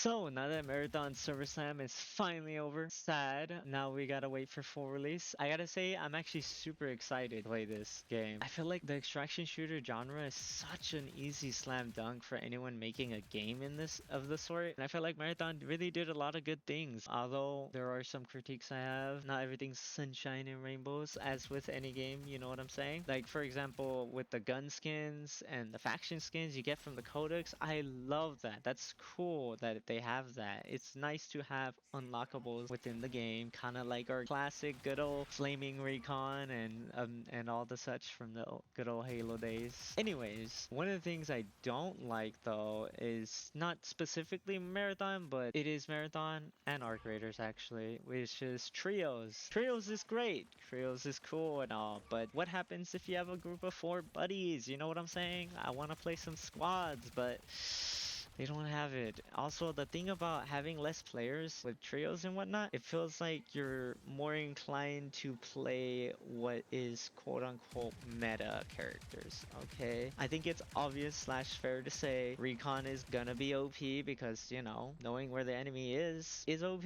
So now that Marathon Silver Slam is finally over, sad. Now we gotta wait for full release. I gotta say, I'm actually super excited to play this game. I feel like the extraction shooter genre is such an easy slam dunk for anyone making a game in this of the sort. And I feel like Marathon really did a lot of good things. Although there are some critiques I have, not everything's sunshine and rainbows, as with any game, you know what I'm saying? Like for example, with the gun skins and the faction skins you get from the codex, I love that. That's cool that they have that. It's nice to have unlockables within the game, kind of like our classic good old flaming recon and all the such from the good old Halo days. Anyways, one of the things I don't like though is not specifically Marathon, but it is Marathon and Arc Raiders actually, which is trios. Trios is great. Trios is cool and all, but what happens if you have a group of 4 buddies? You know what I'm saying? I want to play some squads, but they don't have it. Also, the thing about having less players with trios and whatnot, it feels like you're more inclined to play what is quote unquote meta characters, okay? I think it's obvious slash fair to say Recon is gonna be OP because, you know, knowing where the enemy is OP.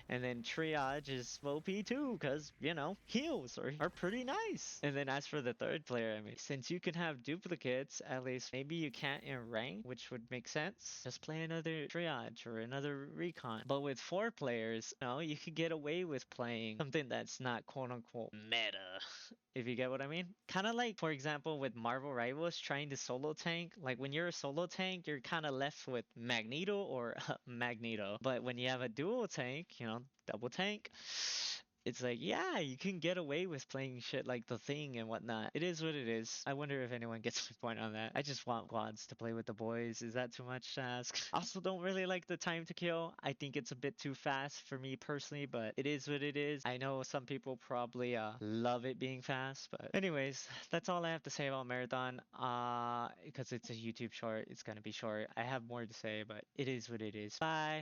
And then Triage is OP too because, you know, heals are pretty nice. And then as for the third player, I mean, since you can have duplicates, at least maybe you can't in rank, which would make sense. Just play another Triage or another Recon. But with 4 players, you know, you could get away with playing something that's not quote unquote meta. If you get what I mean. Kind of like, for example, with Marvel Rivals trying to solo tank. Like when you're a solo tank, you're kind of left with Magneto or Magneto. But when you have a dual tank, you know, double tank, it's like, yeah, you can get away with playing shit like The Thing and whatnot. It is what it is. I wonder if anyone gets my point on that. I just want quads to play with the boys. Is that too much to ask? Also, don't really like the time to kill. I think it's a bit too fast for me personally, but it is what it is. I know some people probably love it being fast, but anyways, that's all I have to say about Marathon. Because it's a YouTube short, it's gonna be short. I have more to say, but it is what it is. Bye.